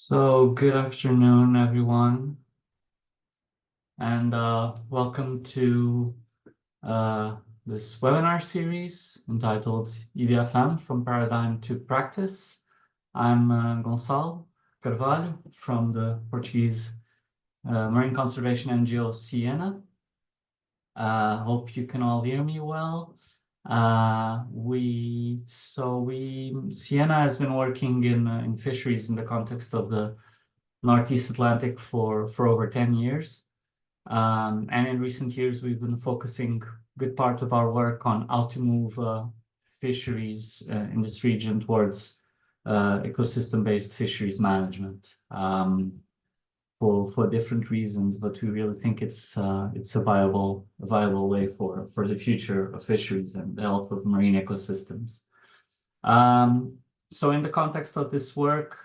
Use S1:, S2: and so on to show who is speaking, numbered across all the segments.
S1: So, good afternoon, everyone, and welcome to this webinar series entitled EBFM From Paradigm to Practice. I'm Gonçalo Carvalho from the Portuguese Marine Conservation NGO Siena. Hope you can all hear me well. Siena has been working in fisheries in the context of the Northeast Atlantic for over 10 years. And in recent years, we've been focusing a good part of our work on how to move fisheries in this region towards ecosystem-based fisheries management for different reasons, but we really think it's a viable way for the future of fisheries and the health of marine ecosystems. So in the context of this work,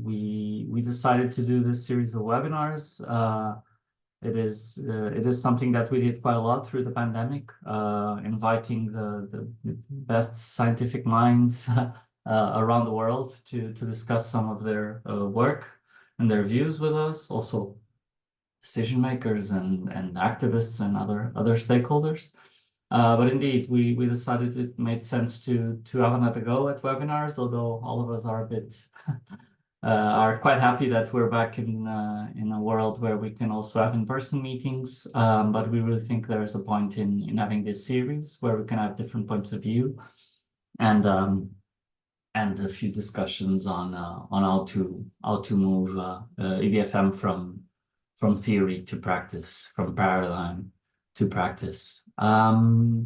S1: we decided to do this series of webinars. It is something that we did quite a lot through the pandemic, inviting the best scientific minds around the world to discuss some of their work and their views with us, also decision makers and activists and other stakeholders. But indeed, we decided it made sense to have another go at webinars, although all of us are a bit are quite happy that we're back in a world where we can also have in-person meetings. But we really think there is a point in having this series where we can have different points of view and a few discussions on how to move EBFM from theory to practice, from paradigm to practice. For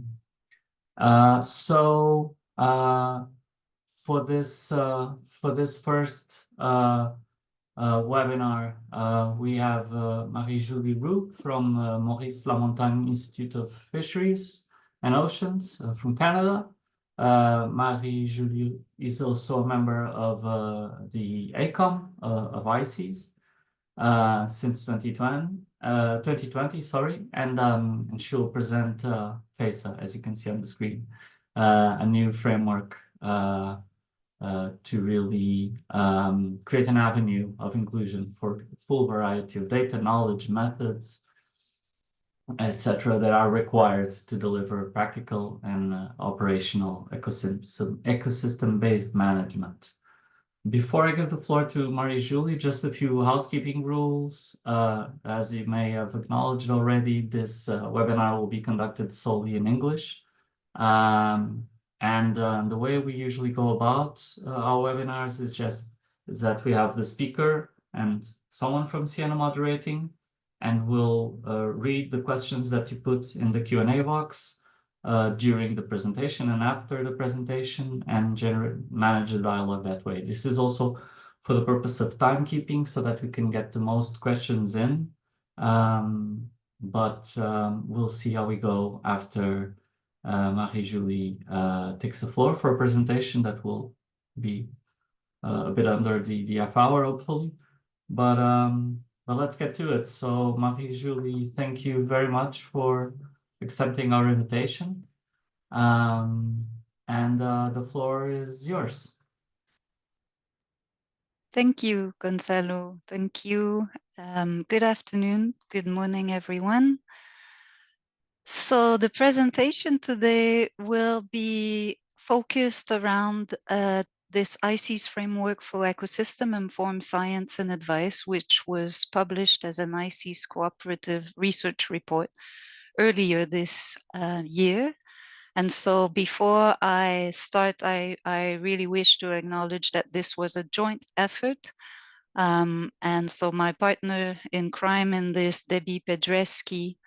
S1: this first webinar, we have Marie-Julie Roux from Maurice-Lamontagne Institute of Fisheries and Oceans from Canada. Marie-Julie is also a member of the ACOM of ICES since 2020, sorry, and she'll present FEISA, as you can see on the screen, a new framework to really create an avenue of inclusion for a full variety of data, knowledge, methods, etc., that are required to deliver practical and operational ecosystem-based management. Before I give the floor to Marie-Julie, just a few housekeeping rules. As you may have acknowledged already, this webinar will be conducted solely in English. The way we usually go about our webinars is that we have the speaker and someone from Siena moderating, and we'll read the questions that you put in the Q&A box during the presentation and after the presentation, and manage the dialogue that way. This is also for the purpose of timekeeping so that we can get the most questions in. We'll see how we go after Marie-Julie takes the floor for a presentation that will be a bit under the half hour, hopefully. But let's get to it. So Marie-Julie, thank you very much for accepting our invitation. The floor is yours.
S2: Thank you, Gonçalo. Thank you. Good afternoon, good morning, everyone. So the presentation today will be focused around this ICES framework for ecosystem-informed science and advice, which was published as an ICES cooperative research report earlier this year. And so before I start, I really wish to acknowledge that this was a joint effort. And so my partner in crime in this, Debbie Pedreski,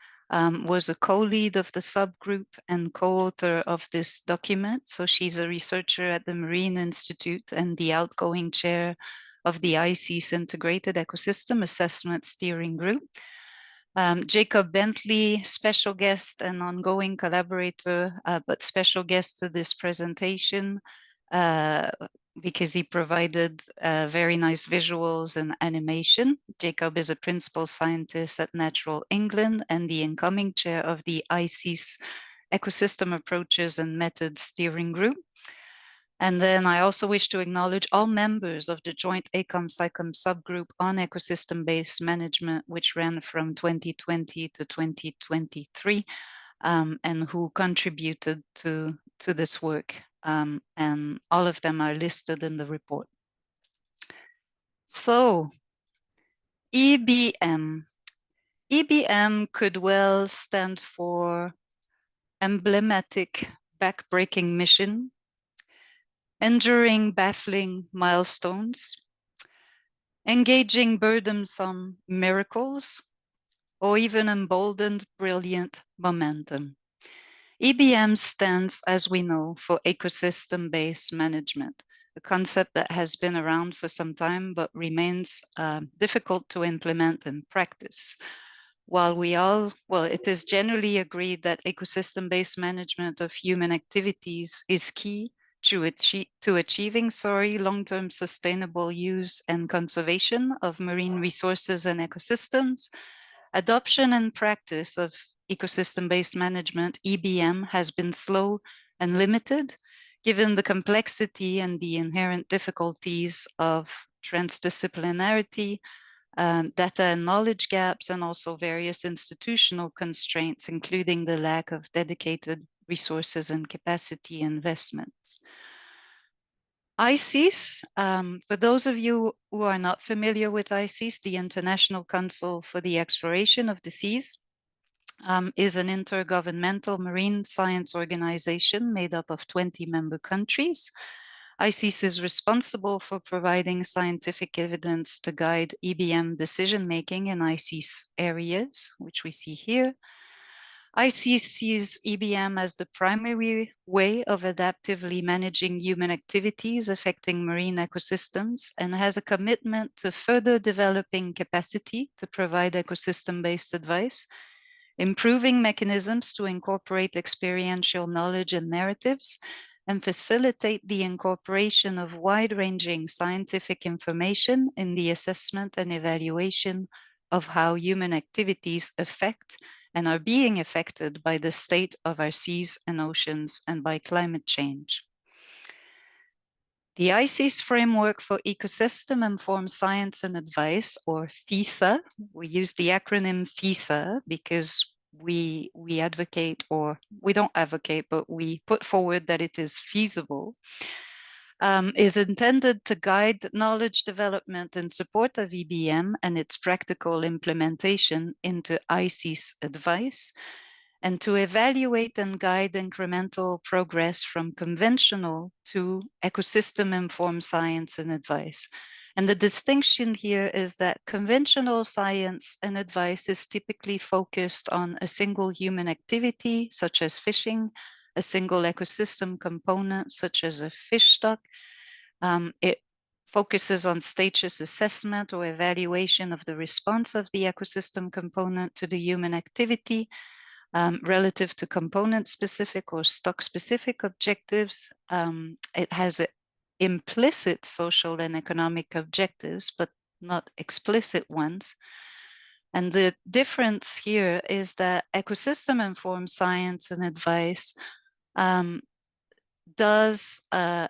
S2: was a co-lead of the subgroup and co-author of this document. So she's a researcher at the Marine Institute and the outgoing chair of the ICES Integrated Ecosystem Assessment Steering Group. Jacob Bentley, special guest and ongoing collaborator, but special guest to this presentation because he provided very nice visuals and animation. Jacob is a principal scientist at Natural England and the incoming chair of the ICES Ecosystem Approaches and Methods Steering Group. And then I also wish to acknowledge all members of the joint ACOM-SICOM subgroup on ecosystem-based management, which ran from 2020 to 2023, and who contributed to this work. And all of them are listed in the report. So, EBM. EBM could well stand for emblematic backbreaking mission, enduring baffling milestones, engaging burdensome miracles, or even emboldened brilliant momentum. EBM stands, as we know, for ecosystem-based management, a concept that has been around for some time but remains difficult to implement in practice. While it is generally agreed that ecosystem-based management of human activities is key to achieving long-term sustainable use and conservation of marine resources and ecosystems, adoption and practice of ecosystem-based management, EBM, has been slow and limited, given the complexity and the inherent difficulties of transdisciplinarity, data and knowledge gaps, and also various institutional constraints, including the lack of dedicated resources and capacity investments. ICES, for those of you who are not familiar with ICES, the International Council for the Exploration of the Seas, is an intergovernmental marine science organization made up of 20 member countries. ICES is responsible for providing scientific evidence to guide EBM decision-making in ICES areas, which we see here. ICES sees EBM as the primary way of adaptively managing human activities affecting marine ecosystems and has a commitment to further developing capacity to provide ecosystem-based advice, improving mechanisms to incorporate experiential knowledge and narratives, and facilitate the incorporation of wide-ranging scientific information in the assessment and evaluation of how human activities affect and are being affected by the state of our seas and oceans and by climate change. The ICES Framework for Ecosystem-Informed Science and Advice, or FEISA, we use the acronym FEISA because we advocate, or we don't advocate, but we put forward that it is feasible, is intended to guide knowledge development in support of EBM and its practical implementation into ICES advice, and to evaluate and guide incremental progress from conventional to ecosystem-informed science and advice. And the distinction here is that conventional science and advice is typically focused on a single human activity, such as fishing, a single ecosystem component, such as a fish stock. It focuses on status assessment or evaluation of the response of the ecosystem component to the human activity, relative to component-specific or stock-specific objectives. It has implicit social and economic objectives, but not explicit ones. And the difference here is that ecosystem-informed science and advice does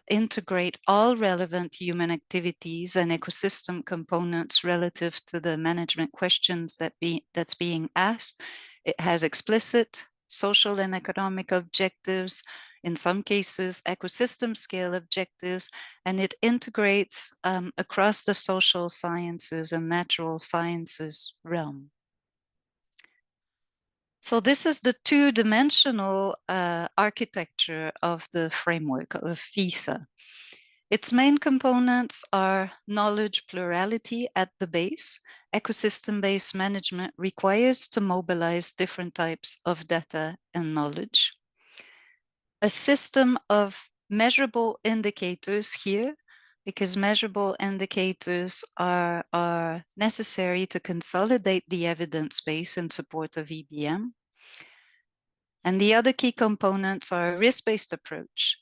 S2: integrate all relevant human activities and ecosystem components relative to the management questions that's being asked. It has explicit social and economic objectives, in some cases ecosystem scale objectives, and it integrates across the social sciences and natural sciences realm. So this is the two-dimensional architecture of the framework of FEISA. Its main components are knowledge plurality at the base. Ecosystem-based management requires to mobilize different types of data and knowledge. A system of measurable indicators here, because measurable indicators are necessary to consolidate the evidence base in support of EBM. And the other key components are a risk-based approach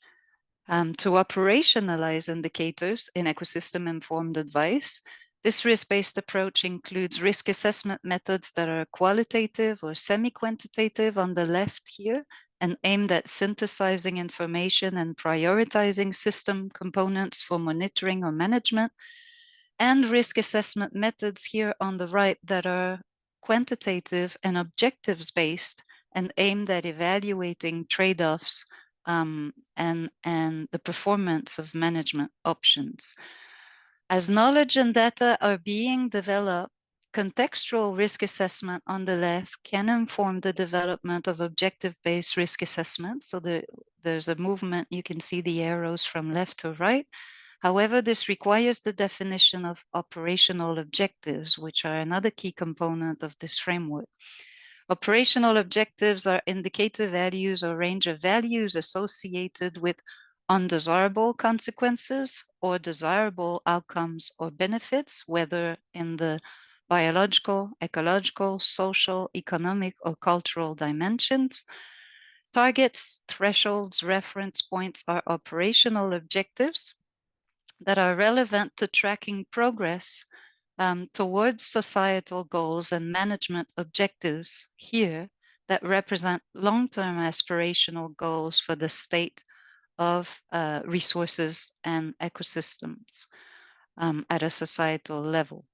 S2: to operationalize indicators in ecosystem-informed advice. This risk-based approach includes risk assessment methods that are qualitative or semi-quantitative on the left here, and aimed at synthesizing information and prioritizing system components for monitoring or management, and risk assessment methods here on the right that are quantitative and objectives based and aimed at evaluating trade-offs and the performance of management options. As knowledge and data are being developed, contextual risk assessment on the left can inform the development of objective-based risk assessment. So there's a movement, you can see the arrows from left to right. However, this requires the definition of operational objectives, which are another key component of this framework. Operational objectives are indicator values or range of values associated with undesirable consequences or desirable outcomes or benefits, whether in the biological, ecological, social, economic, or cultural dimensions. Targets, thresholds, reference points are operational objectives that are relevant to tracking progress towards societal goals and management objectives here that represent long-term aspirational goals for the state of resources and ecosystems at a societal level.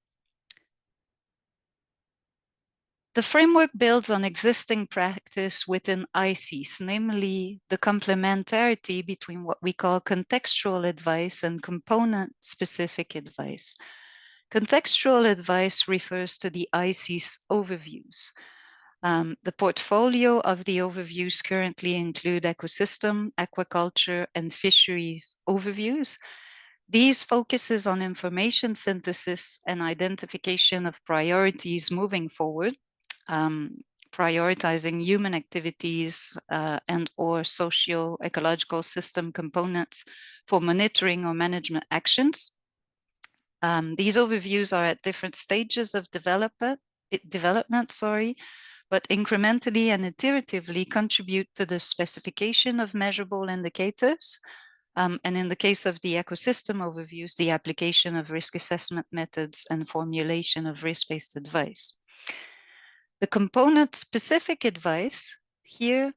S2: The framework builds on existing practice within ICES, namely the complementarity between what we call contextual advice and component-specific advice. Contextual advice refers to the ICES overviews. The portfolio of the overviews currently include ecosystem, aquaculture, and fisheries overviews. These focuses on information synthesis and identification of priorities moving forward, prioritizing human activities and or socio-ecological system components for monitoring or management actions. These overviews are at different stages of development, but incrementally and iteratively contribute to the specification of measurable indicators. And in the case of the ecosystem overviews, the application of risk assessment methods and formulation of risk-based advice. The component-specific advice here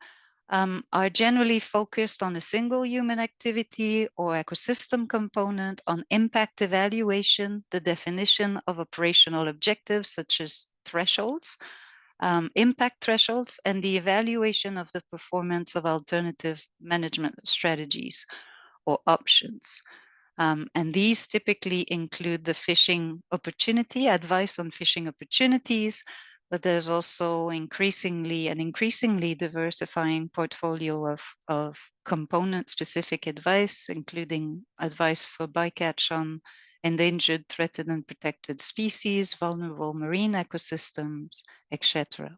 S2: are generally focused on a single human activity or ecosystem component, on impact evaluation, the definition of operational objectives such as thresholds, impact thresholds, and the evaluation of the performance of alternative management strategies or options. And these typically include the fishing opportunity, advice on fishing opportunities, but there's also an increasingly diversifying portfolio of component-specific advice, including advice for bycatch on endangered, threatened, and protected species, vulnerable marine ecosystems, etc.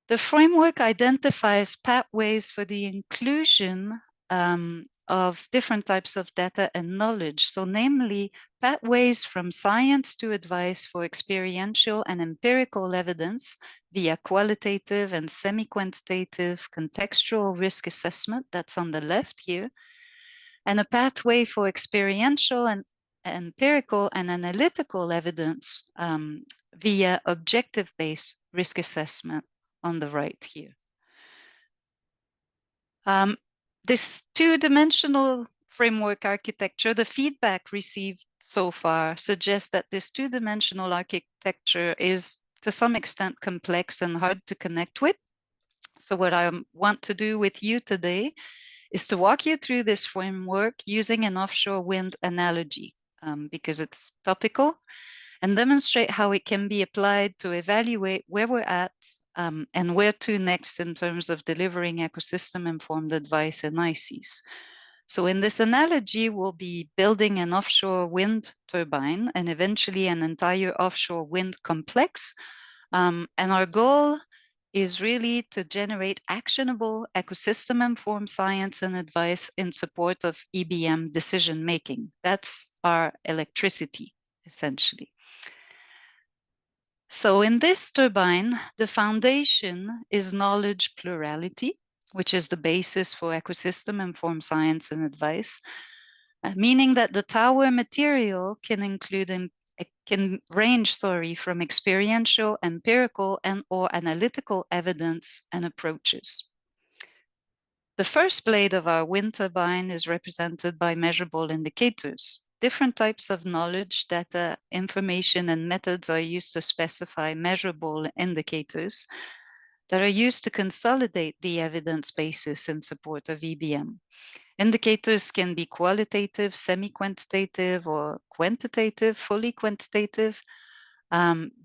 S2: The framework identifies pathways for the inclusion of different types of data and knowledge. So namely, pathways from science to advice for experiential and empirical evidence via qualitative and semi-quantitative contextual risk assessment, that's on the left here, and a pathway for experiential and empirical and analytical evidence via objective-based risk assessment on the right here. This two-dimensional framework architecture, the feedback received so far suggests that this two-dimensional architecture is to some extent complex and hard to connect with. So what I want to do with you today is to walk you through this framework using an offshore wind analogy because it's topical, and demonstrate how it can be applied to evaluate where we're at and where to next in terms of delivering ecosystem-informed advice in ICES. So in this analogy, we'll be building an offshore wind turbine and eventually an entire offshore wind complex. And our goal is really to generate actionable ecosystem-informed science and advice in support of EBM decision-making. That's our electricity, essentially. So in this turbine, the foundation is knowledge plurality, which is the basis for ecosystem-informed science and advice, meaning that the tower material can include can range, from experiential, empirical, and or analytical evidence and approaches. The first blade of our wind turbine is represented by measurable indicators. Different types of knowledge, data, information, and methods are used to specify measurable indicators that are used to consolidate the evidence basis in support of EBM. Indicators can be qualitative, semi-quantitative, or quantitative, fully quantitative.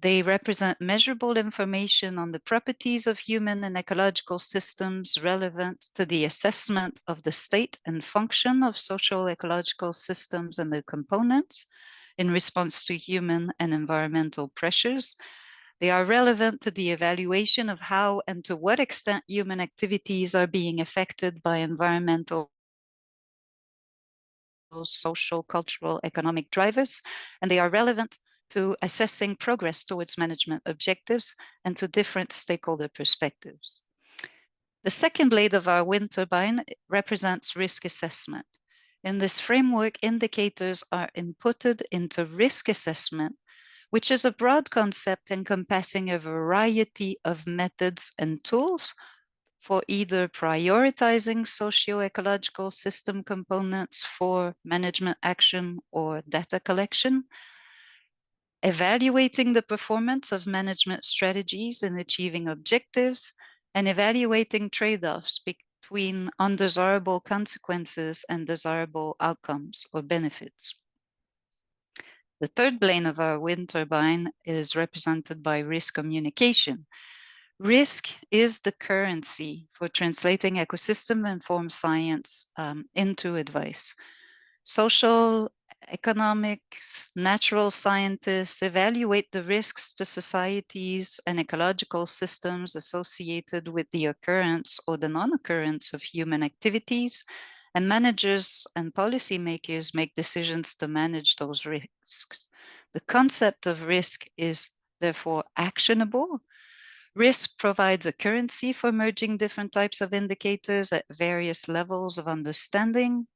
S2: They represent measurable information on the properties of human and ecological systems relevant to the assessment of the state and function of social ecological systems and their components in response to human and environmental pressures. They are relevant to the evaluation of how and to what extent human activities are being affected by environmental, social, cultural, economic drivers, and they are relevant to assessing progress towards management objectives and to different stakeholder perspectives. The second blade of our wind turbine represents risk assessment. In this framework, indicators are inputted into risk assessment, which is a broad concept encompassing a variety of methods and tools for either prioritizing socio-ecological system components for management action or data collection, evaluating the performance of management strategies in achieving objectives, and evaluating trade-offs between undesirable consequences and desirable outcomes or benefits. The third blade of our wind turbine is represented by risk communication. Risk is the currency for translating ecosystem-informed science into advice. Social, economics, natural scientists evaluate the risks to societies and ecological systems associated with the occurrence or the non-occurrence of human activities, and managers and policymakers make decisions to manage those risks. The concept of risk is therefore actionable. Risk provides a currency for merging different types of indicators at various levels of understanding.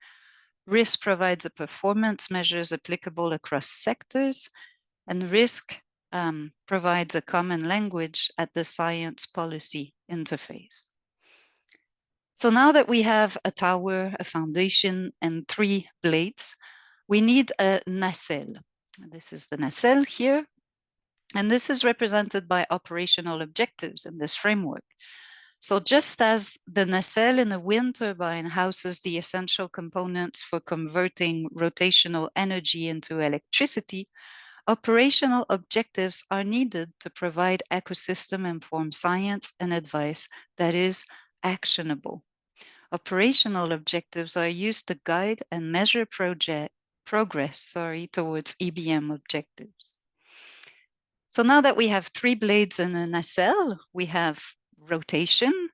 S2: Risk provides a performance measures applicable across sectors, and risk provides a common language at the science policy interface. So now that we have a tower, a foundation, and 3 blades, we need a nacelle. This is the nacelle here, and this is represented by operational objectives in this framework. So just as the nacelle in a wind turbine houses the essential components for converting rotational energy into electricity, operational objectives are needed to provide ecosystem-informed science and advice that is actionable. Operational objectives are used to guide and measure progress towards EBM objectives. So now that we have 3 blades in a nacelle, we have rotation,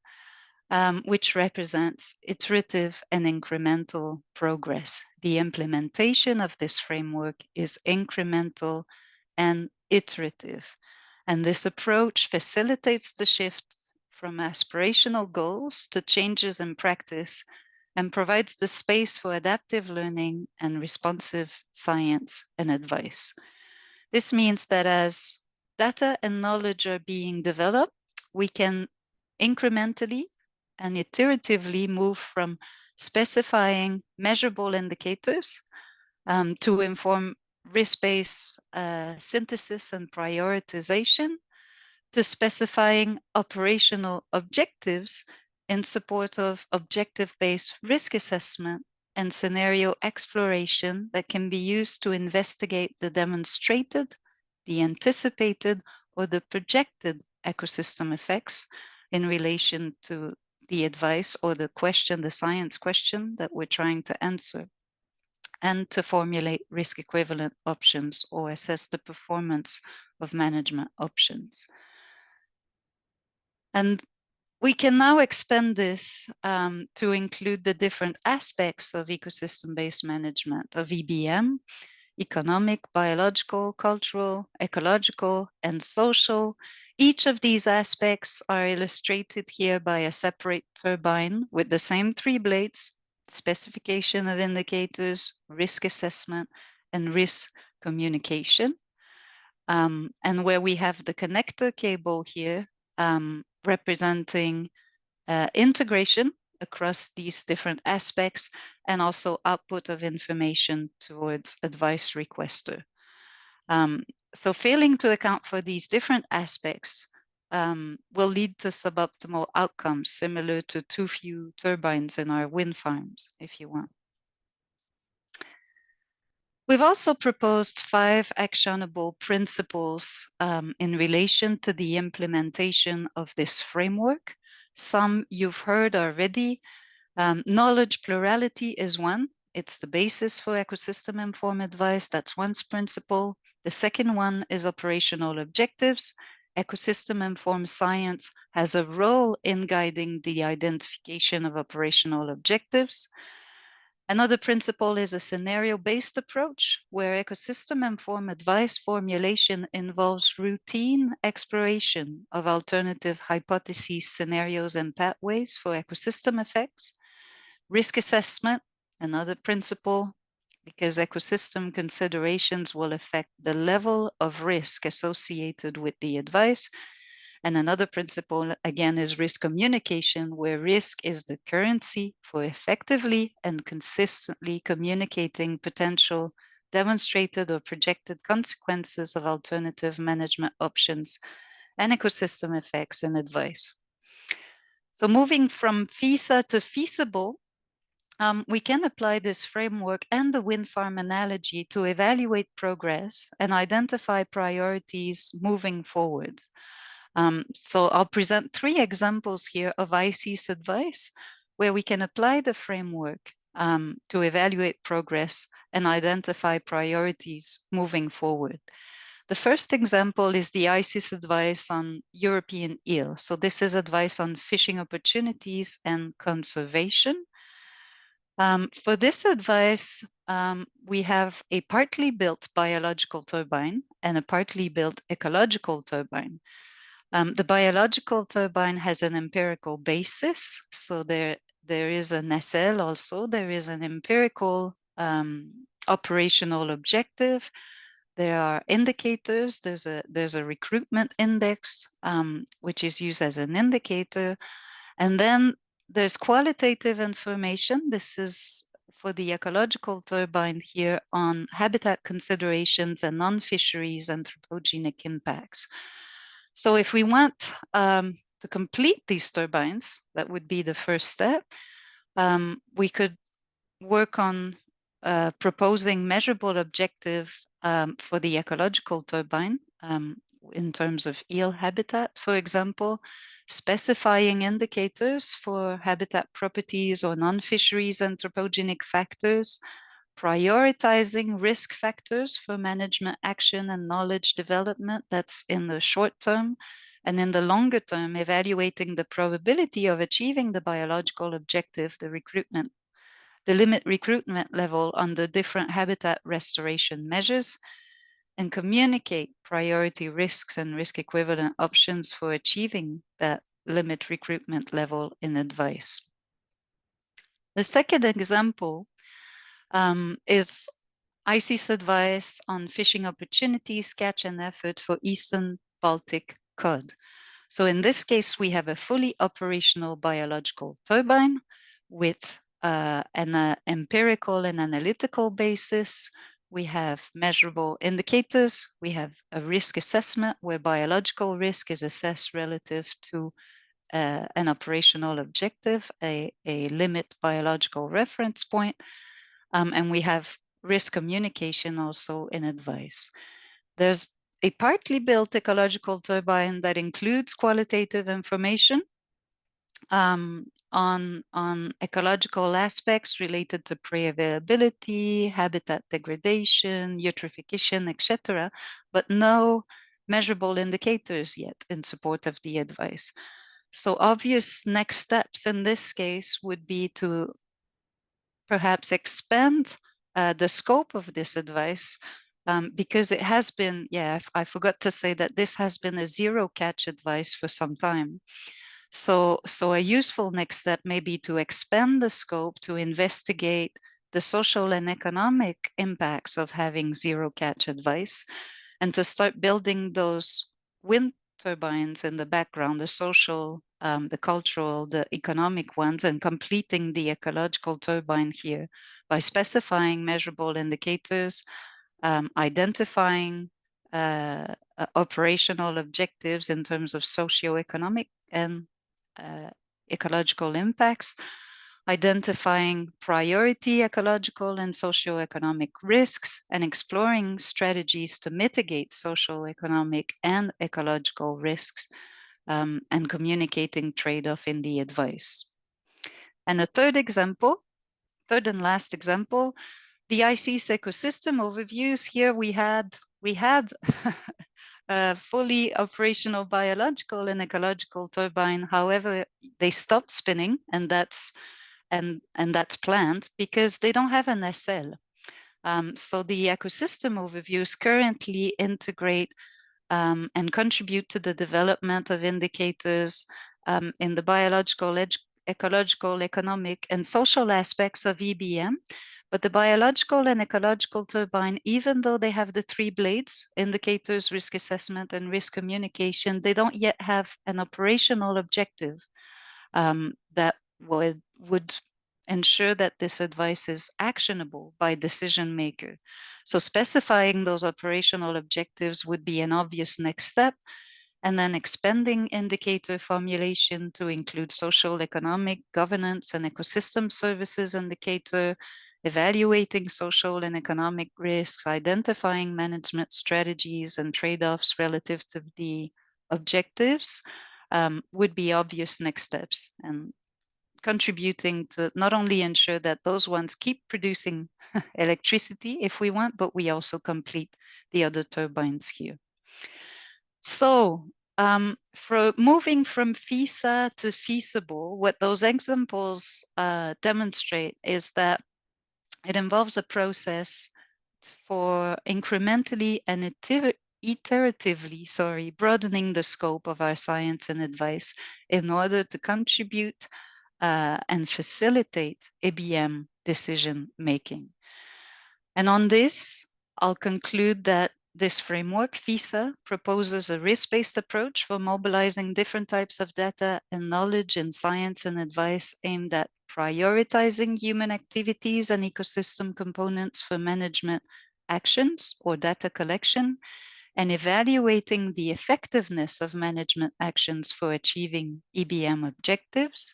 S2: which represents iterative and incremental progress. The implementation of this framework is incremental and iterative. And this approach facilitates the shift from aspirational goals to changes in practice and provides the space for adaptive learning and responsive science and advice. This means that as data and knowledge are being developed, we can incrementally and iteratively move from specifying measurable indicators to inform risk-based synthesis and prioritization, to specifying operational objectives in support of objective-based risk assessment and scenario exploration that can be used to investigate the demonstrated, the anticipated, or the projected ecosystem effects in relation to the advice or the question, the science question that we're trying to answer, and to formulate risk equivalent options or assess the performance of management options. And we can now expand this to include the different aspects of ecosystem-based management of EBM: economic, biological, cultural, ecological, and social. Each of these aspects are illustrated here by a separate turbine with the same 3 blades: specification of indicators, risk assessment, and risk communication. and where we have the connector cable here representing integration across these different aspects and also output of information towards advice requester. So failing to account for these different aspects will lead to suboptimal outcomes similar to too few turbines in our wind farms, if you want. We've also proposed 5 actionable principles in relation to the implementation of this framework. Some you've heard already. Knowledge plurality is one. It's the basis for ecosystem-informed advice. That's one principle. The second one is operational objectives. Ecosystem-informed science has a role in guiding the identification of operational objectives. Another principle is a scenario-based approach, where ecosystem-informed advice formulation involves routine exploration of alternative hypotheses, scenarios, and pathways for ecosystem effects. Risk assessment, another principle, because ecosystem considerations will affect the level of risk associated with the advice. And another principle, again, is risk communication, where risk is the currency for effectively and consistently communicating potential demonstrated or projected consequences of alternative management options and ecosystem effects in advice. So moving from FEISA to FEISAble, we can apply this framework and the wind farm analogy to evaluate progress and identify priorities moving forward. So I'll present 3 examples here of ICES advice where we can apply the framework to evaluate progress and identify priorities moving forward. The first example is the ICES advice on European eel. So this is advice on fishing opportunities and conservation. For this advice, we have a partly built biological turbine and a partly built ecological turbine. The biological turbine has an empirical basis, so there is an SL also. There is an empirical operational objective. There are indicators. There's a recruitment index, which is used as an indicator. And then there's qualitative information. This is for the ecological turbine here on habitat considerations and non-fisheries anthropogenic impacts. So if we want to complete these turbines, that would be the first step. We could work on proposing measurable objective for the ecological turbine in terms of eel habitat, for example, specifying indicators for habitat properties or non-fisheries anthropogenic factors, prioritizing risk factors for management action and knowledge development. That's in the short term. And in the longer term, evaluating the probability of achieving the biological objective, the limit recruitment level on the different habitat restoration measures, and communicate priority risks and risk equivalent options for achieving that limit recruitment level in advice. The second example is ICES advice on fishing opportunities, catch and effort for Eastern Baltic cod. So in this case, we have a fully operational biological turbine with an empirical and analytical basis. We have measurable indicators. We have a risk assessment where biological risk is assessed relative to an operational objective, a limit biological reference point. And we have risk communication also in advice. There's a partly built ecological turbine that includes qualitative information on ecological aspects related to prey availability, habitat degradation, eutrophication, etc., but no measurable indicators yet in support of the advice. So obvious next steps in this case would be to perhaps expand the scope of this advice because it has been, I forgot to say that this has been a zero catch advice for some time. So a useful next step may be to expand the scope to investigate the social and economic impacts of having zero catch advice. and to start building those wind turbines in the background, the social, the cultural, the economic ones, and completing the ecological turbine here by specifying measurable indicators, identifying operational objectives in terms of socio-economic and ecological impacts, identifying priority ecological and socio-economic risks, and exploring strategies to mitigate socio-economic and ecological risks, and communicating trade-off in the advice. And a third and last example, the ICES ecosystem overviews. Here we had a fully operational biological and ecological turbine. However, they stopped spinning, and that's planned because they don't have an SL. So the ecosystem overviews currently integrate and contribute to the development of indicators in the biological, ecological, economic, and social aspects of EBM. But the biological and ecological turbine, even though they have the 3 blades, indicators, risk assessment, and risk communication, they don't yet have an operational objective that would ensure that this advice is actionable by decision maker. So specifying those operational objectives would be an obvious next step, and then expanding indicator formulation to include social, economic, governance, and ecosystem services indicator, evaluating social and economic risks, identifying management strategies and trade-offs relative to the objectives would be obvious next steps, and contributing to not only ensure that those ones keep producing electricity if we want, but we also complete the other turbines here. So for moving from FEISA to FEISAble, what those examples demonstrate is that it involves a process for incrementally and iteratively, broadening the scope of our science and advice in order to contribute and facilitate EBM decision making. And on this, I'll conclude that this framework, FEISA, proposes a risk-based approach for mobilizing different types of data and knowledge in science and advice aimed at prioritizing human activities and ecosystem components for management actions or data collection, and evaluating the effectiveness of management actions for achieving EBM objectives.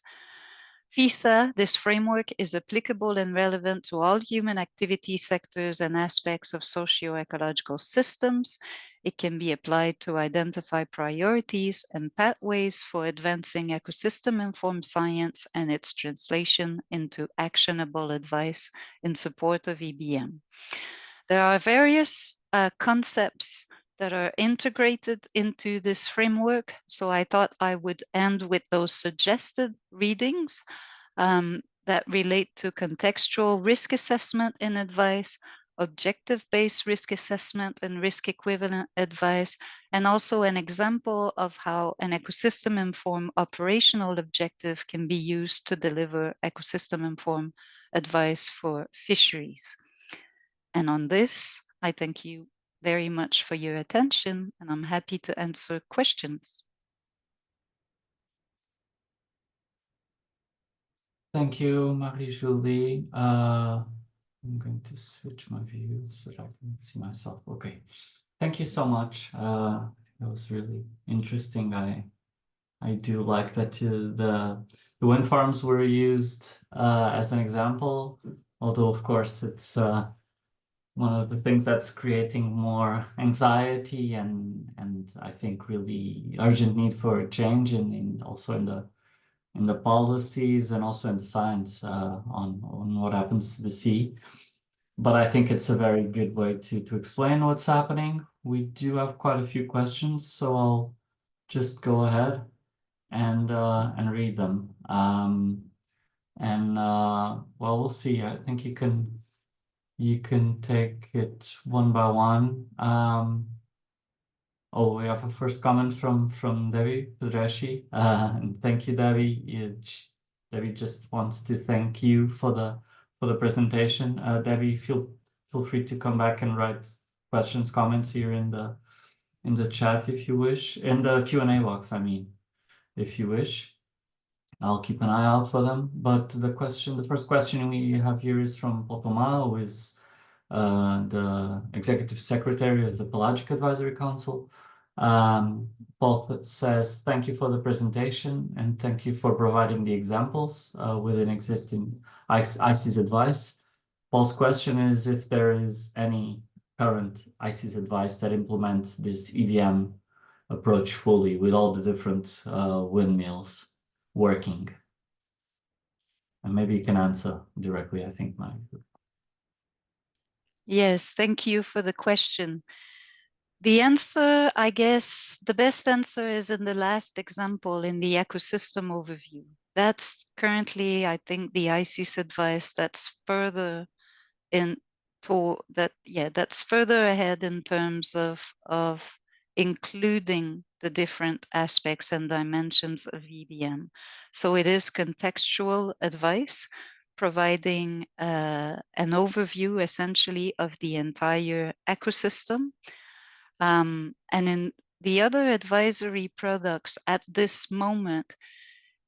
S2: FEISA, this framework, is applicable and relevant to all human activity sectors and aspects of socio-ecological systems. It can be applied to identify priorities and pathways for advancing ecosystem-informed science and its translation into actionable advice in support of EBM. There are various concepts that are integrated into this framework. So I thought I would end with those suggested readings that relate to contextual risk assessment in advice, objective-based risk assessment and risk equivalent advice, and also an example of how an ecosystem-informed operational objective can be used to deliver ecosystem-informed advice for fisheries. And on this, I thank you very much for your attention, and I'm happy to answer questions.
S1: Thank you, Marie-Julie. I'm going to switch my view so that I can see myself. Okay. Thank you so much. I think that was really interesting. I do like that the wind farms were used as an example, although of course it's one of the things that's creating more anxiety and I think really urgent need for a change in also in the policies and also in the science on what happens to the sea. But I think it's a very good way to explain what's happening. We do have quite a few questions, so I'll just go ahead and read them. Well, we'll see. I think you can take it one by one. Oh, we have a first comment from Debbie Pedreschi. And thank you, Debbie. Debbie just wants to thank you for the presentation. Debbie, feel free to come back and write questions, comments here in the chat if you wish, in the Q&A box, I mean, if you wish. I'll keep an eye out for them. But the first question we have here is from Paul Thomas, who is the Executive Secretary of the Pelagic Advisory Council. Paul says, thank you for the presentation and thank you for providing the examples within existing ICES advice. Paul's question is if there is any current ICES advice that implements this EBM approach fully with all the different windmills working. And maybe you can answer directly, I think, Marie.
S2: Yes, thank you for the question. The answer, I guess, the best answer is in the last example in the ecosystem overview. That's currently, I think, the ICES advice that's further that's further ahead in terms of including the different aspects and dimensions of EBM. So it is contextual advice, providing an overview essentially of the entire ecosystem. And in the other advisory products at this moment,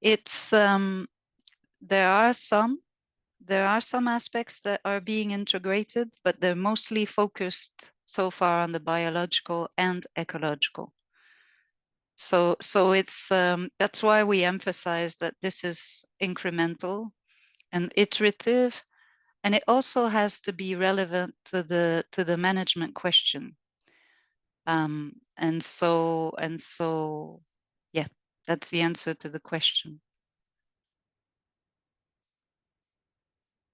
S2: it's there are some aspects that are being integrated, but they're mostly focused so far on the biological and ecological. So it's that's why we emphasize that this is incremental and iterative, and it also has to be relevant to the management question. And so, yeah, that's the answer to the question.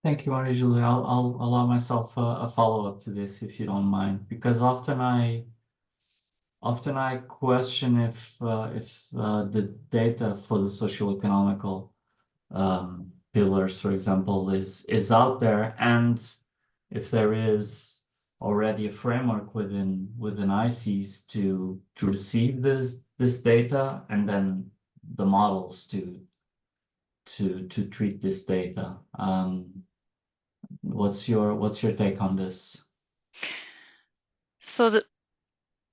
S1: Thank you, Marie-Julie. I'll allow myself a follow-up to this, if you don't mind, because often I question if the data for the socio-economical pillars, for example, is out there, and if there is already a framework within ICES to receive this data, and then the models to treat this data. What's your take on this?
S2: So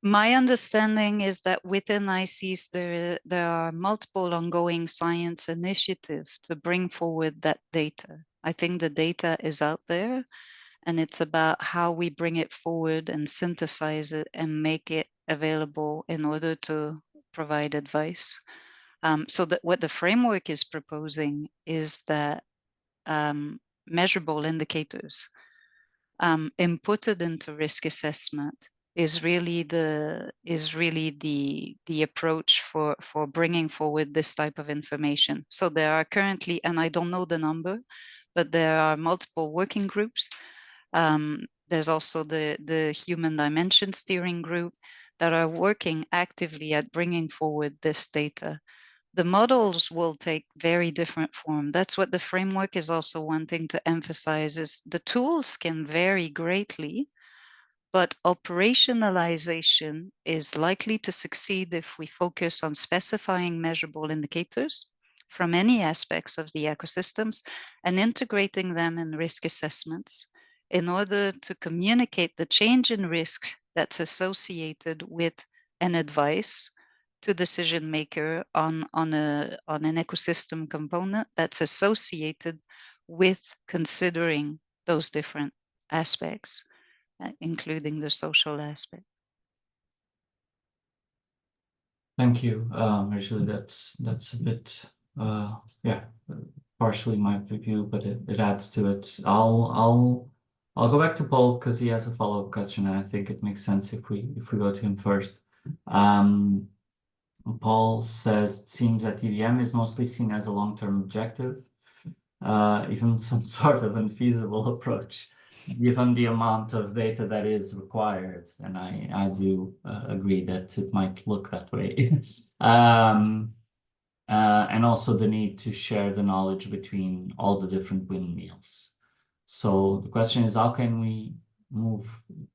S2: my understanding is that within ICES there are multiple ongoing science initiatives to bring forward that data. I think the data is out there, and it's about how we bring it forward and synthesize it and make it available in order to provide advice. So that what the framework is proposing is that measurable indicators inputted into risk assessment is really the approach for bringing forward this type of information. So there are currently, and I don't know the number, but there are multiple working groups. There's also the Human Dimension Steering Group that are working actively at bringing forward this data. The models will take very different form. That's what the framework is also wanting to emphasize, is the tools can vary greatly, but operationalization is likely to succeed if we focus on specifying measurable indicators from any aspects of the ecosystems and integrating them in risk assessments in order to communicate the change in risk that's associated with an advice to decision maker on an ecosystem component that's associated with considering those different aspects, including the social aspect.
S1: Thank you, Marie-Julie. That's a bit, yeah, partially my view, but it adds to it. I'll go back to Paul because he has a follow-up question, and I think it makes sense if we go to him first. Paul says it seems that EBM is mostly seen as a long-term objective, even some sort of unfeasible approach, given the amount of data that is required. And I do agree that it might look that way. And also the need to share the knowledge between all the different windmills. So the question is, how can we move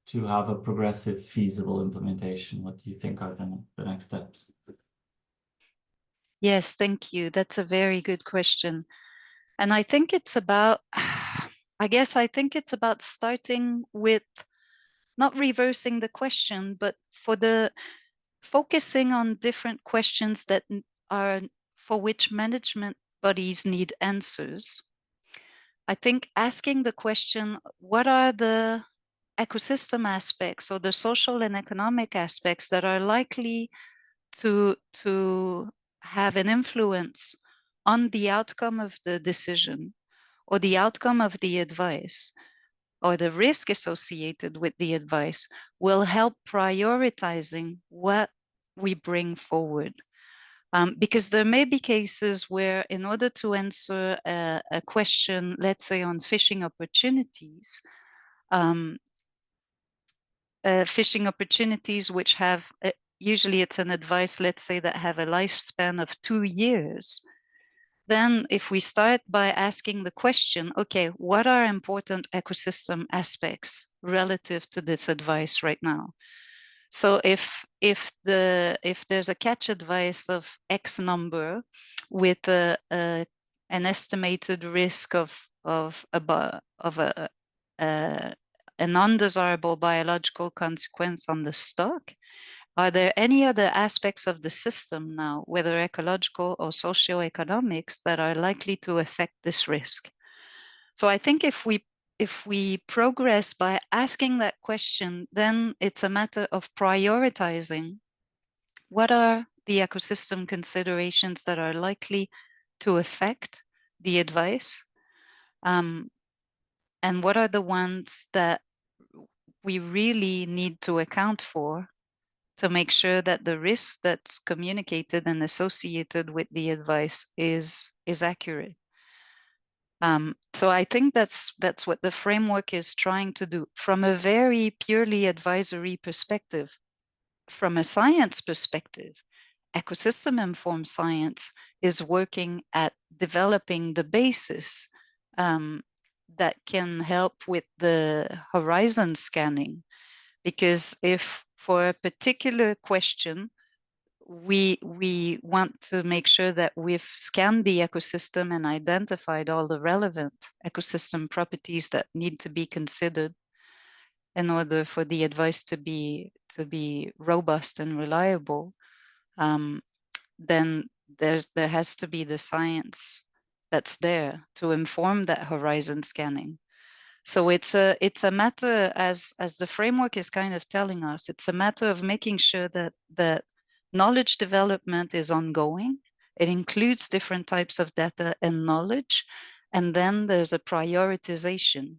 S1: to have a progressive, feasible implementation? What do you think are the next steps?
S2: Yes, thank you. That's a very good question. And I think it's about, I think it's about starting with not reversing the question, but for the focusing on different questions that are for which management bodies need answers. I think asking the question, what are the ecosystem aspects or the social and economic aspects that are likely to have an influence on the outcome of the decision or the outcome of the advice or the risk associated with the advice will help prioritizing what we bring forward. Because there may be cases where, in order to answer a question, let's say on fishing opportunities, which have, usually it's an advice, let's say, that have a lifespan of 2 years. Then if we start by asking the question, okay, what are important ecosystem aspects relative to this advice right now? So if there's a catch advice of X number with an estimated risk of an undesirable biological consequence on the stock, are there any other aspects of the system now, whether ecological or socioeconomics, that are likely to affect this risk? So I think if we progress by asking that question, then it's a matter of prioritizing what are the ecosystem considerations that are likely to affect the advice, and what are the ones that we really need to account for to make sure that the risk that's communicated and associated with the advice is accurate. So I think that's what the framework is trying to do from a very purely advisory perspective. From a science perspective, ecosystem-informed science is working at developing the basis that can help with the horizon scanning. Because if for a particular question, we want to make sure that we've scanned the ecosystem and identified all the relevant ecosystem properties that need to be considered in order for the advice to be robust and reliable, then there has to be the science that's there to inform that horizon scanning. So it's a matter, as the framework is kind of telling us, it's a matter of making sure that knowledge development is ongoing. It includes different types of data and knowledge, and then there's a prioritization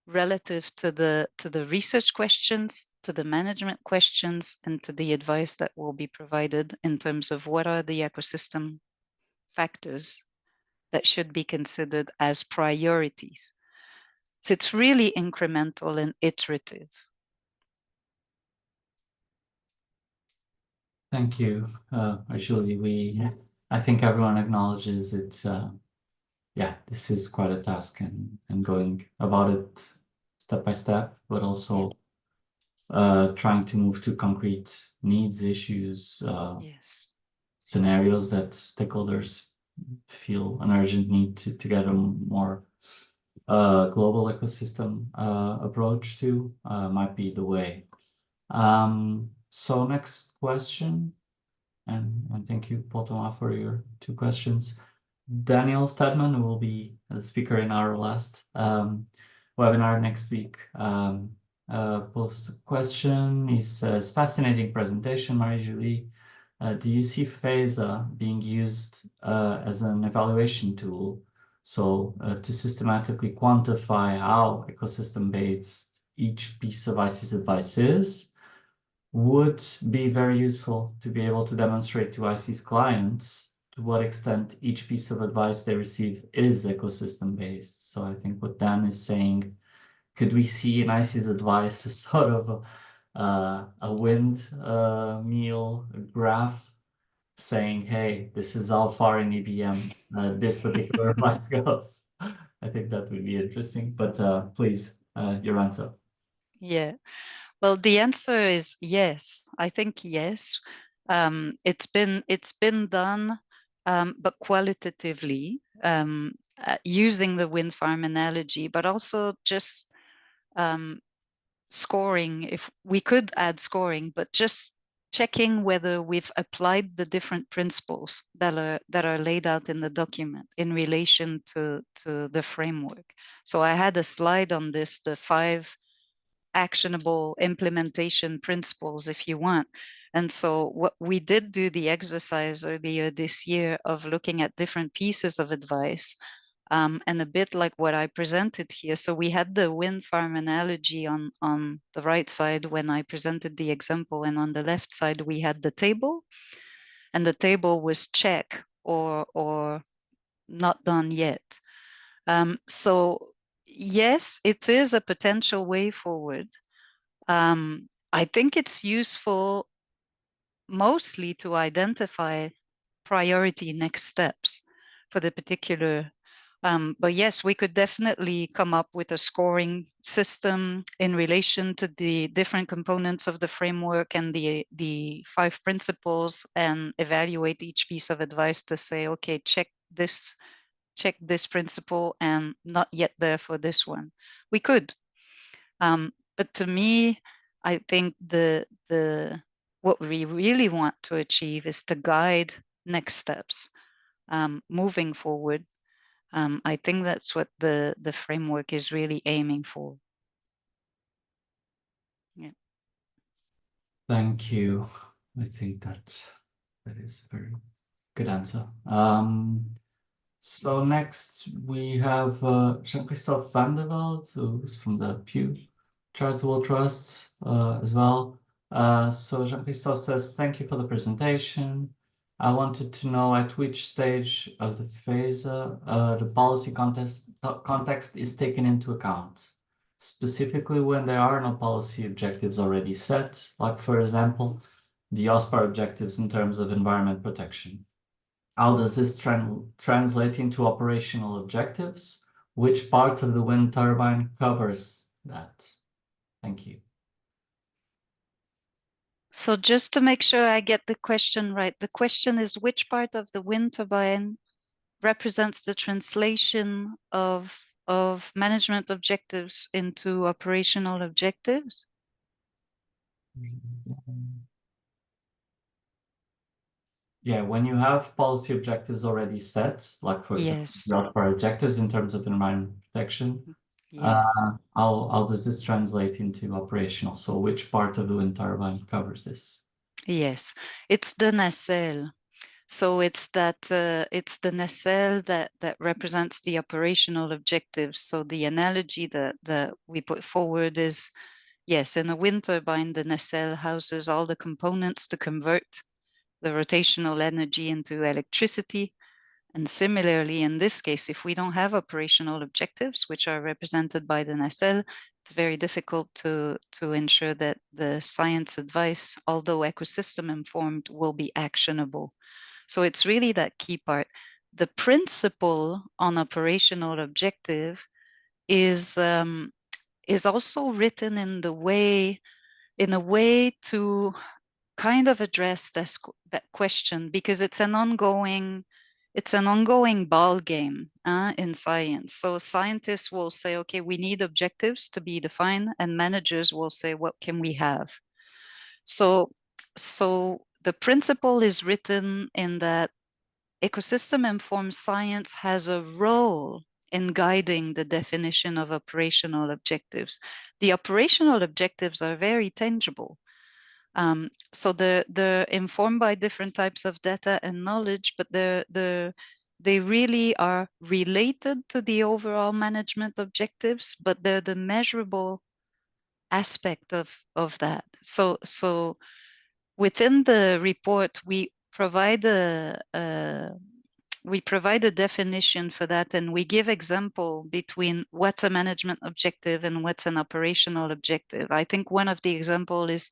S2: relative to the research questions, to the management questions, and to the advice that will be provided in terms of what are the ecosystem factors that should be considered as priorities. So it's really incremental and iterative.
S1: Thank you, Marie-Julie. I think everyone acknowledges it. Yeah, this is quite a task, and going about it step by step, but also trying to move to concrete needs, issues,
S2: Yes.
S1: scenarios that stakeholders feel an urgent need to get a more global ecosystem approach to might be the way. So next question, and thank you, Paul Thomas, for your 2 questions. Daniel Stedman, who will be the speaker in our last webinar next week, posed a question. He says, fascinating presentation, Marie-Julie. Do you see FEISA being used as an evaluation tool? So to systematically quantify how ecosystem-based each piece of ICES advice is, would be very useful to be able to demonstrate to ICES clients to what extent each piece of advice they receive is ecosystem-based. So I think what Dan is saying, could we see in ICES advice as sort of a windmill graph saying, hey, this is how far in EBM this particular advice goes? I think that would be interesting, but please, your answer.
S2: Yeah. Well, the answer is yes. I think yes. It's been done, but qualitatively, using the wind farm analogy, but also just scoring, if we could add scoring, but just checking whether we've applied the different principles that are laid out in the document in relation to the framework. So I had a slide on this, the 5 actionable implementation principles, if you want. And so what we did do the exercise earlier this year of looking at different pieces of advice, and a bit like what I presented here. So we had the wind farm analogy on the right side when I presented the example, and on the left side we had the table, and the table was check or not done yet. So yes, it is a potential way forward. I think it's useful mostly to identify priority next steps for the particular. But yes, we could definitely come up with a scoring system in relation to the different components of the framework and the 5 principles, and evaluate each piece of advice to say, okay, check this principle and not yet there for this one. We could. But to me, I think what we really want to achieve is to guide next steps moving forward. I think that's what the framework is really aiming for. Yeah.
S1: Thank you. I think that is a very good answer. So next we have Jean-Christophe van der Velde, who's from the Pew Charitable Trusts as well. So Jean-Christophe says, thank you for the presentation. I wanted to know at which stage of the FEISA the policy context is taken into account, specifically when there are no policy objectives already set, like for example, the OSPAR objectives in terms of environment protection. How does this translate into operational objectives? Which part of the wind turbine covers that? Thank you.
S2: So just to make sure I get the question right, the question is which part of the wind turbine represents the translation of management objectives into operational objectives?
S1: Yeah, when you have policy objectives already set, like for example,
S2: Yes.
S1: the objectives in terms of environment protection,
S2: Yes.
S1: how does this translate into operational? So which part of the wind turbine covers this?
S2: Yes, it's the nacelle. So it's the nacelle that represents the operational objectives. So the analogy that we put forward is, yes, in a wind turbine, the nacelle houses all the components to convert the rotational energy into electricity. And similarly, in this case, if we don't have operational objectives, which are represented by the nacelle, it's very difficult to ensure that the science advice, although ecosystem informed, will be actionable. So it's really that key part. The principle on operational objective is also written in a way to kind of address that question, because it's an ongoing ball game in science. So scientists will say, okay, we need objectives to be defined, and managers will say, what can we have? So the principle is written in that ecosystem-informed science has a role in guiding the definition of operational objectives. The operational objectives are very tangible. So they're informed by different types of data and knowledge, but they really are related to the overall management objectives, but they're the measurable aspect of that. So within the report, we provide a definition for that, and we give example between what's a management objective and what's an operational objective. I think one of the example is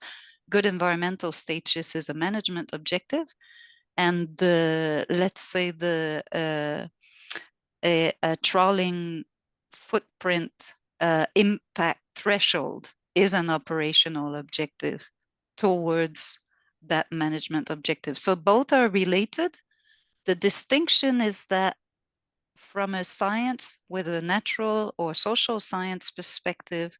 S2: good environmental status is a management objective, and let's say a trawling footprint impact threshold is an operational objective towards that management objective. So both are related. The distinction is that from a science, whether a natural or social science perspective,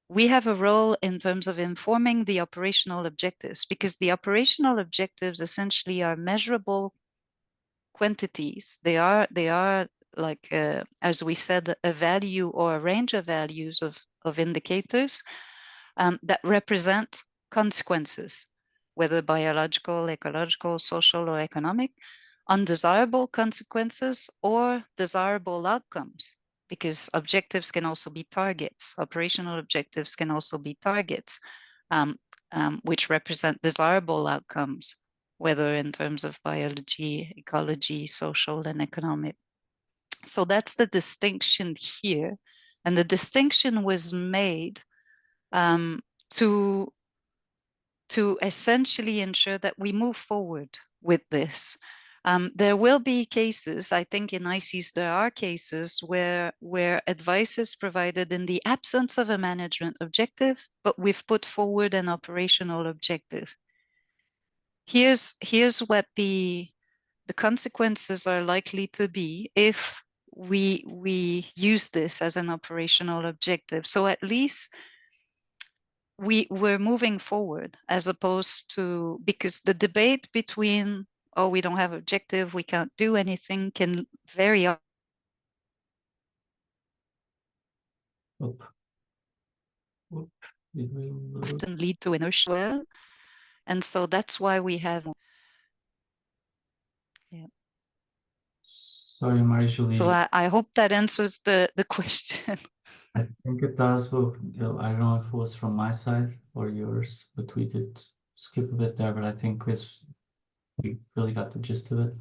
S2: we have a role in terms of informing the operational objectives, because the operational objectives essentially are measurable quantities. They are like, as we said, a value or a range of values of indicators that represent consequences, whether biological, ecological, social, or economic, undesirable consequences or desirable outcomes, because objectives can also be targets. Operational objectives can also be targets, which represent desirable outcomes, whether in terms of biology, ecology, social, and economic. So that's the distinction here. And the distinction was made to essentially ensure that we move forward with this. There will be cases, I think in ICES there are cases where advice is provided in the absence of a management objective, but we've put forward an operational objective. Here's what the consequences are likely to be if we use this as an operational objective. So at least we're moving forward, as opposed to, because the debate between, oh, we don't have objective, we can't do anything, can very often lead to inertia. And so that's why we have. Yeah.
S1: Sorry, Marie-Julie.
S2: So I hope that answers the question.
S1: I think it does, but I don't know if it was from my side or yours, but we did skip a bit there, but I think we really got the gist of it.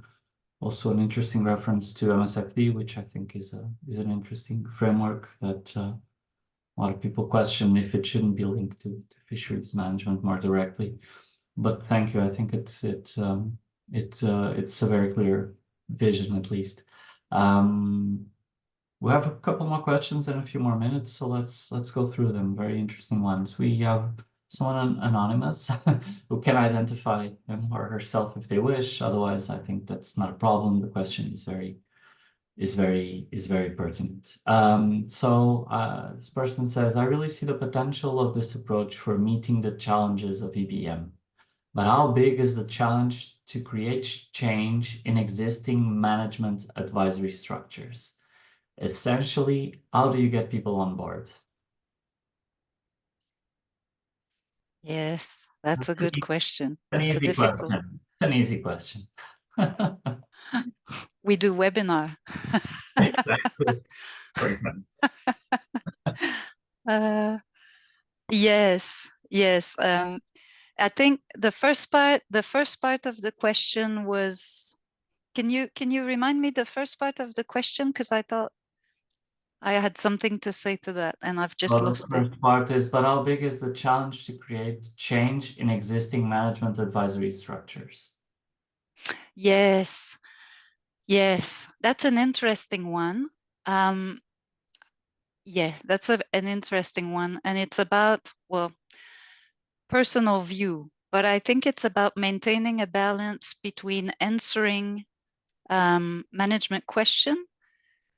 S1: Also an interesting reference to MSFD, which I think is an interesting framework that a lot of people question if it shouldn't be linked to fisheries management more directly. But thank you. I think it's a very clear vision, at least. We have a couple more questions and a few more minutes, so let's go through them. Very interesting ones. We have someone anonymous who can identify him or herself if they wish. Otherwise, I think that's not a problem. The question is very pertinent. So this person says, I really see the potential of this approach for meeting the challenges of EBM. But how big is the challenge to create change in existing management advisory structures? Essentially, how do you get people on board?
S2: Yes, that's a good question. That's a
S1: Easy
S2: difficult.
S1: question. It's an easy question.
S2: We do webinar.
S1: Exactly. For example.
S2: Yes. I think the first part of the question was, can you remind me the first part of the question? Because I thought I had something to say to that and I've just lost
S1: The
S2: it.
S1: first part is, but how big is the challenge to create change in existing management advisory structures?
S2: Yes, that's an interesting one. Yeah, that's an interesting one. And it's about, well, personal view, but I think it's about maintaining a balance between answering management question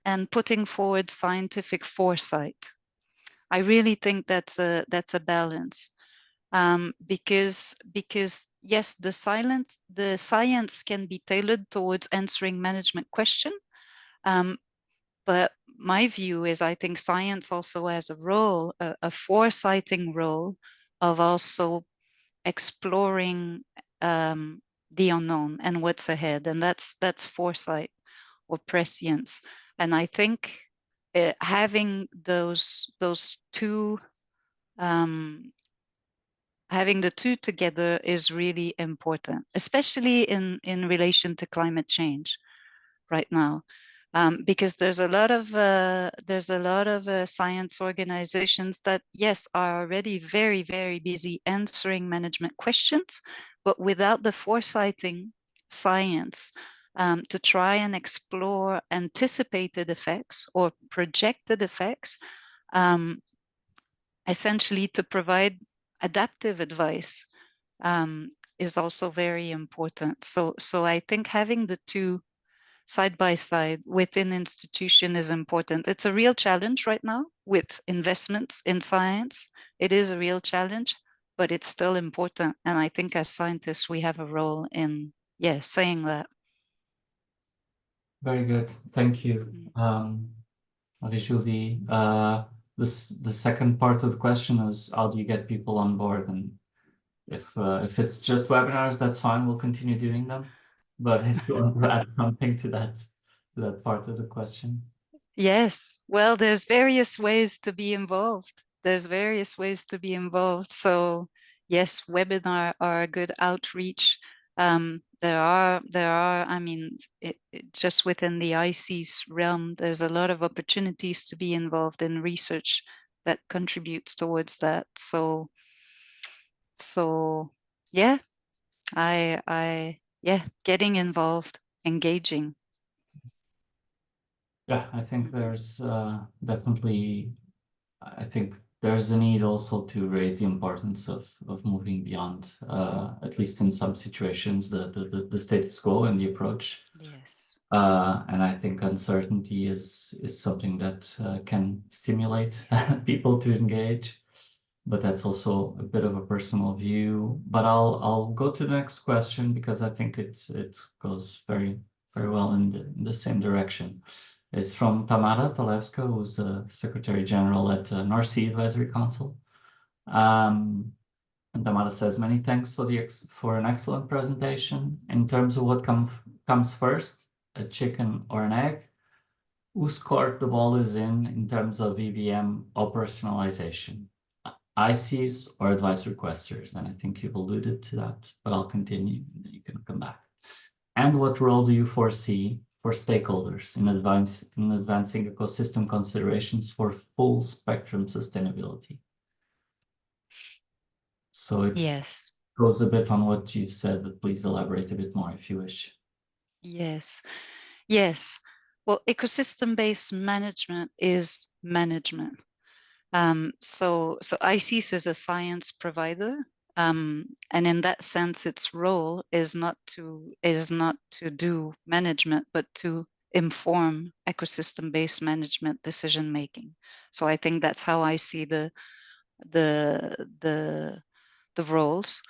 S2: and putting forward scientific foresight. I really think that's a balance, because yes, the science can be tailored towards answering management question, but my view is I think science also has a role, a foresighting role of also exploring the unknown and what's ahead, and that's foresight or prescience. And I think having those two, having the two together is really important, especially in relation to climate change right now. Because there's a lot of science organizations that, yes, are already very, very busy answering management questions, but without the foresighting science to try and explore anticipated effects or projected effects, essentially to provide adaptive advice is also very important. So I think having the two side by side within institution is important. It's a real challenge right now with investments in science. It is a real challenge, but it's still important. And I think as scientists, we have a role in, saying that.
S1: Very good. Thank you, Marie-Julie. The second part of the question is, how do you get people on board? And if it's just webinars, that's fine. We'll continue doing them. But if you want to add something to that part of the question.
S2: Yes, well, there's various ways to be involved. There's various ways to be involved. So yes, webinar are a good outreach. There are, I mean, just within the ICES realm, there's a lot of opportunities to be involved in research that contributes towards that. So yeah, getting involved, engaging.
S1: Yeah, I think there's definitely, I think there's a need also to raise the importance of moving beyond, at least in some situations, the status quo and the approach.
S2: Yes.
S1: And I think uncertainty is something that can stimulate people to engage, but that's also a bit of a personal view. But I'll go to the next question because I think it goes very well in the same direction. It's from Tamara Talevska, who's the Secretary General at North Sea Advisory Council. And Tamara says, many thanks for an excellent presentation. In terms of what comes first, a chicken or an egg, whose court the ball is in terms of EBM operationalization, ICES or advice requesters? And I think you've alluded to that, but I'll continue and then you can come back. And what role do you foresee for stakeholders in advancing ecosystem considerations for full spectrum sustainability? So it goes a bit on what you've said, but please elaborate a bit more if you wish.
S2: Yes. Well, ecosystem-based management is management. So ICES is a science provider, and in that sense, its role is not to do management, but to inform ecosystem-based management decision making. So I think that's how I see the roles.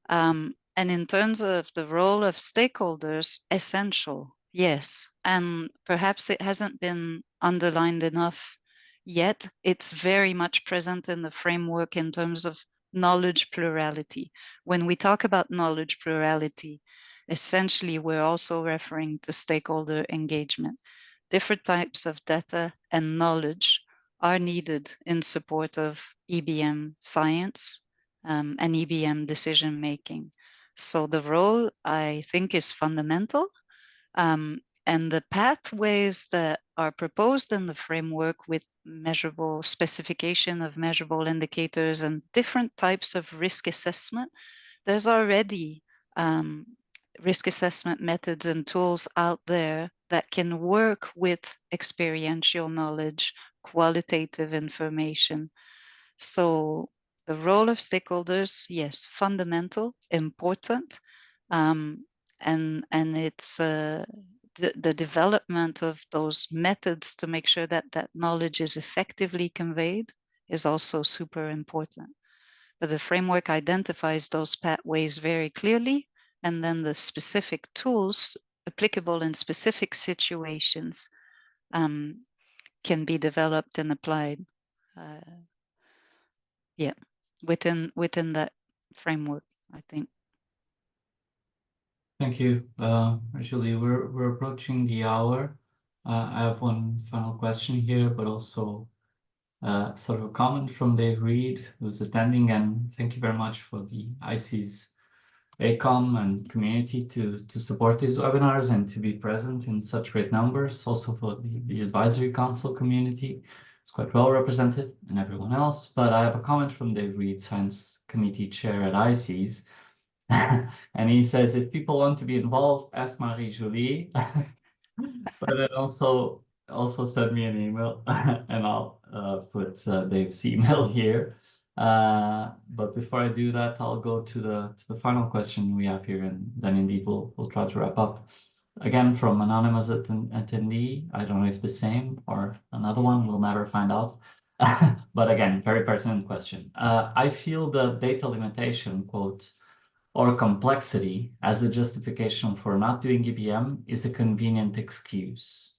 S2: And in terms of the role of stakeholders, essential, yes. And perhaps it hasn't been underlined enough yet. It's very much present in the framework in terms of knowledge plurality. When we talk about knowledge plurality, essentially, we're also referring to stakeholder engagement. Different types of data and knowledge are needed in support of EBM science and EBM decision making. So the role, I think, is fundamental. And the pathways that are proposed in the framework with measurable specification of measurable indicators and different types of risk assessment, there's already risk assessment methods and tools out there that can work with experiential knowledge, qualitative information. So the role of stakeholders, yes, fundamental, important, and it's the development of those methods to make sure that that knowledge is effectively conveyed is also super important. But the framework identifies those pathways very clearly, and then the specific tools applicable in specific situations can be developed and applied. Within that framework, I think.
S1: Thank you, Julie. We're approaching the hour. I have one final question here, but also sort of a comment from Dave Reed, who's attending, and thank you very much for the ICES ACOM and community to support these webinars and to be present in such great numbers. Also for the advisory council community. It's quite well represented and everyone else. But I have a comment from Dave Reed, Science Committee Chair at ICES. And he says, if people want to be involved, ask Marie-Julie. But then also send me an email and I'll put Dave's email here. But before I do that, I'll go to the final question we have here, and then indeed we'll try to wrap up. again, from anonymous attendee. I don't know if the same or another one, we'll never find out. But again, very pertinent question. I feel the data limitation, quote, or complexity as a justification for not doing EBM is a convenient excuse.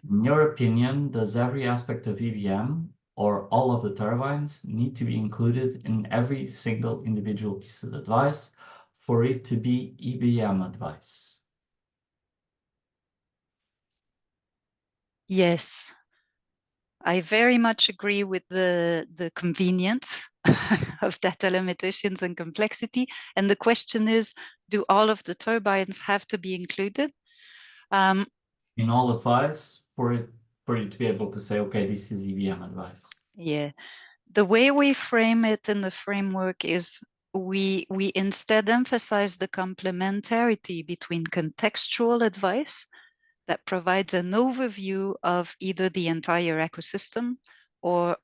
S1: In your opinion, does every aspect of EBM or all of the turbines need to be included in every single individual piece of advice for it to be EBM advice?
S2: Yes, I very much agree with the convenience of data limitations and complexity. And the question is, do all of the turbines have to be included?
S1: In all advice for you to be able to say, okay, this is EBM advice.
S2: Yeah, the way we frame it in the framework is we instead emphasize the complementarity between contextual advice that provides an overview of either the entire ecosystem or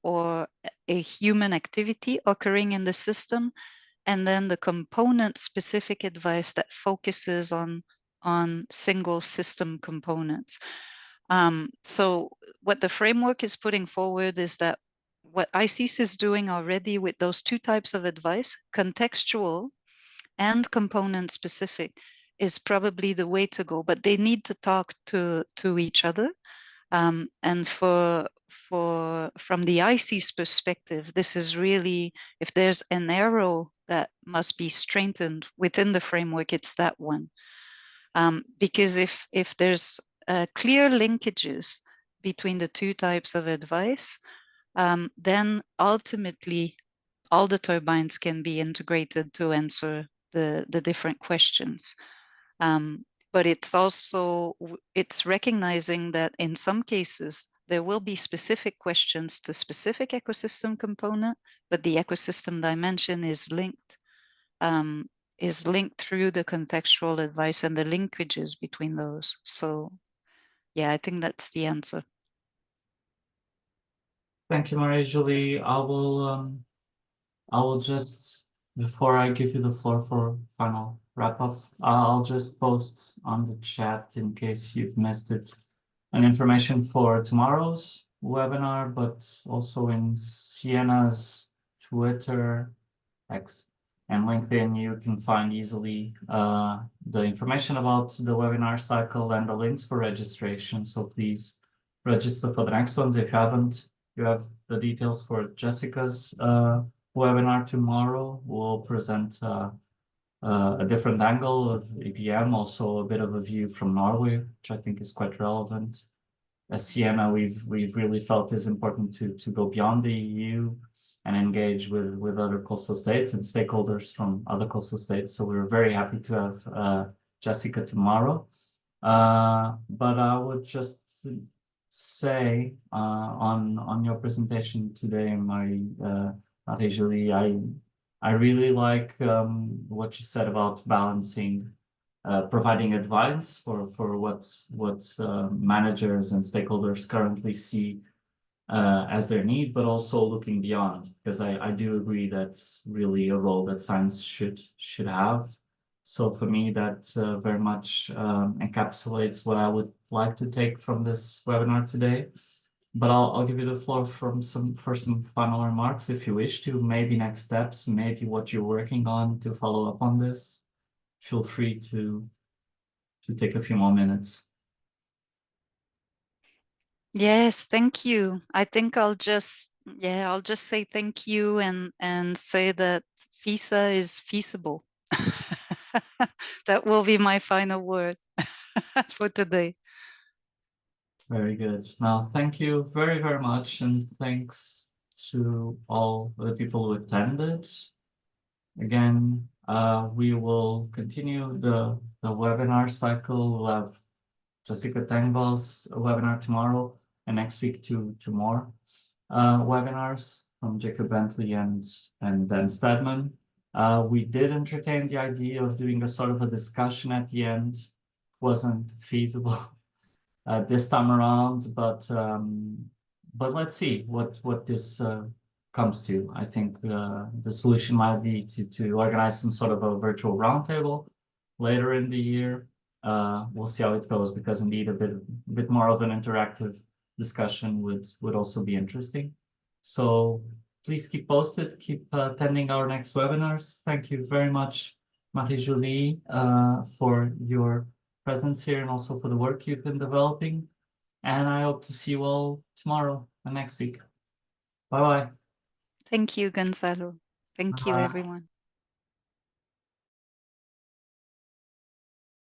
S2: a human activity occurring in the system, and then the component-specific advice that focuses on single system components. So what the framework is putting forward is that what ICES is doing already with those two types of advice, contextual and component specific, is probably the way to go, but they need to talk to each other. And from the ICES perspective, this is really, if there's an arrow that must be strengthened within the framework, it's that one. Because if there's clear linkages between the two types of advice, then ultimately all the turbines can be integrated to answer the different questions. But it's also, it's recognizing that in some cases, there will be specific questions to specific ecosystem component, but the ecosystem dimension is linked through the contextual advice and the linkages between those. So yeah, I think that's the answer.
S1: Thank you, Marie-Julie. I will just, before I give you the floor for final wrap up, I'll just post on the chat in case you've missed it, an information for tomorrow's webinar, but also in Siena's Twitter, X, and LinkedIn, you can find easily the information about the webinar cycle and the links for registration. So please register for the next ones. If you haven't, you have the details for Jessica's webinar tomorrow. We'll present a different angle of EBM, also a bit of a view from Norway, which I think is quite relevant. As Siena, we've really felt is important to go beyond the EU and engage with other coastal states and stakeholders from other coastal states. So we're very happy to have Jessica tomorrow. But I would just say on your presentation today, Marie-Julie, I really like what you said about balancing providing advice for what managers and stakeholders currently see as their need, but also looking beyond, because I do agree that's really a role that science should have. So for me, that very much encapsulates what I would like to take from this webinar today. But I'll give you the floor for some final remarks if you wish to, maybe next steps, maybe what you're working on to follow up on this. Feel free to take a few more minutes.
S2: Yes, thank you. I think I'll just say thank you and say that FEISA is feasible. That will be my final word for today.
S1: Very good. Now, thank you very, very much, and thanks to all the people who attended. Again, we will continue the webinar cycle. We'll have Jessica Tengval's webinar tomorrow, and next week two more webinars from Jacob Bentley and Dan Stadman. We did entertain the idea of doing a sort of a discussion at the end. Wasn't feasible this time around, but let's see what this comes to. I think the solution might be to organize some sort of a virtual roundtable later in the year we'll see how it goes, because indeed a bit more of an interactive discussion would also be interesting. So please keep posted, keep attending our next webinars. Thank you very much, Marie-Julie, for your presence here and also for the work you've been developing. And I hope to see you all tomorrow and next week. Bye-bye.
S2: Thank you, Gonzalo. Thank you,
S1: Bye.
S2: everyone.